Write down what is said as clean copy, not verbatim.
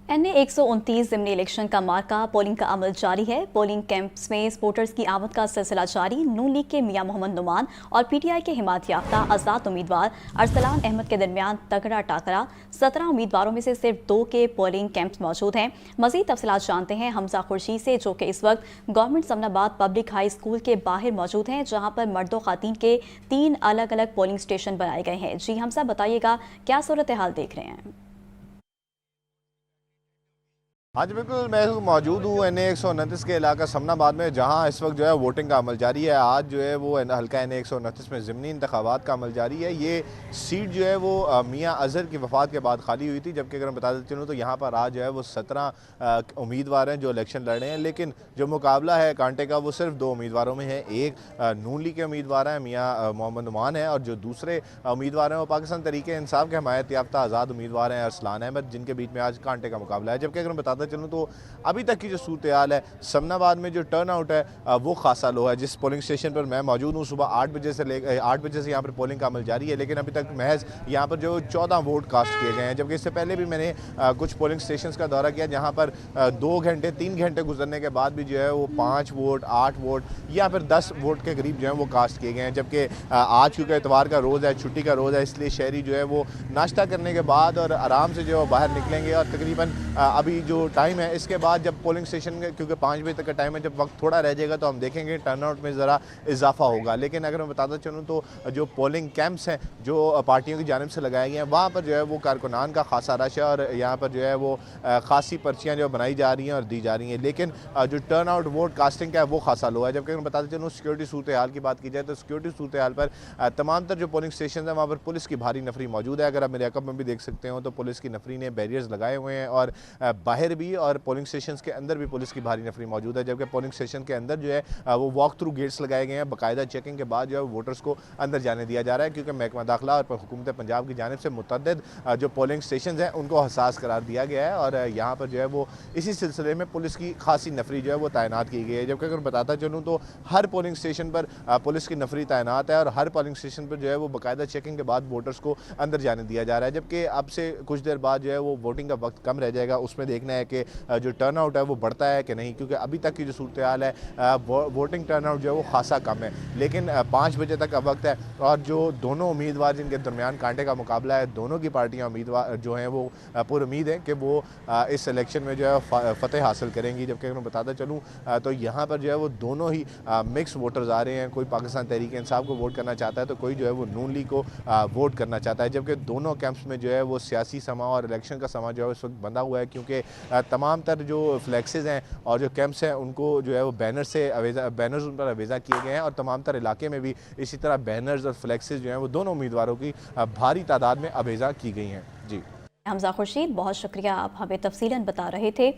NA 129 ज़िमनी election का मार्का polling का अमल जारी है। पोलिंग कैंप्स में वोटर्स की आमद का सिलसिला जारी। नून लीग के मियां मोहम्मद नुमान और PTI के हिमायत याफ्ता आज़ाद उम्मीदवार अरसलान अहमद के दरमियान तगड़ा टाकरा। 17 उम्मीदवारों में से सिर्फ 2 के पोलिंग कैंप्स मौजूद हैं। मजीद तफसीलात जानते हैं हमजा खुर्शीद से, जो कि इस वक्त government Samanabad public high school के बाहर मौजूद हैं, जहाँ पर मर्दों खातीन के 3 अलग अलग पोलिंग स्टेशन बनाए गए हैं। जी हमजा, बताइएगा क्या सूरत हाल देख रहे हैं? हाँ जी बिल्कुल, मैं मौजूद हूँ NA 129 के इलाका समनाबाद में, जहाँ इस वक्त जो है वोटिंग का अमल जारी है। आज जो है वो हल्का NA 129 में ज़िमनी इंतखाबात का अमल जारी है। ये सीट जो है वो मियाँ अज़हर की वफ़ात के बाद खाली हुई थी, जबकि अगर मैं बता देती हूँ तो यहाँ पर आज जो है वो 17 उम्मीदवार हैं जो इलेक्शन लड़ रहे हैं। लेकिन जो मुकाबला है कांटे का वो सिर्फ 2 उम्मीदवारों में है। एक नून लीग के उम्मीदवार हैं मियाँ मोहम्मद नुमान है, और जो दूसरे उम्मीदवार हैं वो पाकिस्तान तहरीक इंसाफ के हिमायत याफ्ता आज़ाद उम्मीदवार हैं अरसलान अहमद, जिनके बीच में आज कांटे का मुकाबला है। जबकि अगर मैं बताता चलूँ तो अभी तक की जो सूरत हाल है समनाबाद में, जो टर्न आउट है वो खासा लो है। जिस पोलिंग स्टेशन पर मैं मौजूद हूँ, सुबह 8 बजे से यहाँ पर पोलिंग का अमल जारी है, लेकिन अभी तक महज यहाँ पर जो 14 वोट कास्ट किए गए हैं। जबकि इससे पहले भी मैंने कुछ पोलिंग स्टेशन का दौरा किया, जहाँ पर 2 घंटे 3 घंटे गुजरने के बाद भी जो है वो 5 वोट 8 वोट या फिर 10 वोट के करीब जो है वो कास्ट किए गए हैं। जबकि आज क्योंकि इतवार का रोज़ है, छुट्टी का रोज़ है, इसलिए शहरी जो है वो नाश्ता करने के बाद और आराम से जो है बाहर निकलेंगे। और तकरीबन अभी जो टाइम है इसके बाद जब पोलिंग स्टेशन क्योंकि 5 बजे तक का टाइम है, जब वक्त थोड़ा रह जाएगा तो हम देखेंगे टर्नआउट में ज़रा इजाफा होगा। लेकिन अगर मैं बताता चलूँ तो जो पोलिंग कैंप्स हैं जो पार्टियों की जानिब से लगाए गए हैं, वहाँ पर जो है वो कारकुनान का खासा रश है, और यहाँ पर जो है वो खासी पर्चियाँ जो बनाई जा रही हैं और दी जा रही हैं। लेकिन जो टर्नआउट वोट कास्टिंग का है वो खासा लो है। जबकि मैं बताते चलूँ सिक्योरिटी सूरत हाल की बात की जाए तो सिक्योरिटी सूरत हाल पर तमाम तर जो पोलिंग स्टेशन हैं वहाँ पर पुलिस की भारी नफरी मौजूद है। अगर आप मेरे अकब में भी देख सकते हो तो पुलिस की नफरी ने बैरियर्स लगाए हुए हैं, और बाहर भी और पोलिंग स्टेशन के अंदर भी पुलिस की भारी नफरी मौजूद है। जबकि पोलिंग स्टेशन के अंदर जो है वो वॉक थ्रू गेट्स लगाए गए हैं। बाकायदा चेकिंग के बाद जो है वोटर्स को अंदर जाने दिया जा रहा है, क्योंकि महकमा दाखिला और हुकूमत पंजाब की जानिब से मुतअद्दिद जो पोलिंग स्टेशन हैं उनको हसास करार दिया गया है, और यहाँ पर जो है वो इसी सिलसिले में पुलिस की खासी नफरी जो है वो तैनात की गई है। जबकि अगर बताता चलूँ तो हर पोलिंग स्टेशन पर पुलिस की नफरी तैनात है, और हर पोलिंग स्टेशन पर जो है वो बाकायदा चेकिंग के बाद वोटर्स को अंदर जाने दिया जा रहा है। जबकि अब से कुछ देर बाद जो है वो वोटिंग का वक्त कम रह जाएगा, उसमें देखना है कि जो टर्नआउट है वो बढ़ता है कि नहीं, क्योंकि अभी तक की जो सूरत हाल है वोटिंग टर्नआउट जो है वो खासा कम है। लेकिन 5 बजे तक का वक्त है, और जो दोनों उम्मीदवार जिनके दरमियान कांटे का मुकाबला है, दोनों की पार्टियां उम्मीदवार जो हैं वो पूरी उम्मीद है कि वो इस इलेक्शन में जो है फतेह हासिल करेंगी। जबकि अगर मैं बताता चलूँ तो यहाँ पर जो है वो दोनों ही मिक्स वोटर्स आ रहे हैं। कोई पाकिस्तान तहरीक इंसाफ को वोट करना चाहता है तो कोई जो है वो नून लीग को वोट करना चाहता है। जबकि दोनों कैंप्स में जो है वो सियासी समा और इलेक्शन का समा जो है इस वक्त बंधा हुआ है, क्योंकि तमाम तर जो फ्लैक्सेज हैं और जो कैंप्स हैं उनको जो है वो बैनर्स उन पर अवेजा किए गए हैं, और तमाम तर इलाके में भी इसी तरह बैनर्स और फ्लैक्सेज जो हैं वो दोनों उम्मीदवारों की भारी तादाद में अवेजा की गई हैं। जी हमजा खुर्शीद, बहुत शुक्रिया, आप हमें तफसीलन बता रहे थे।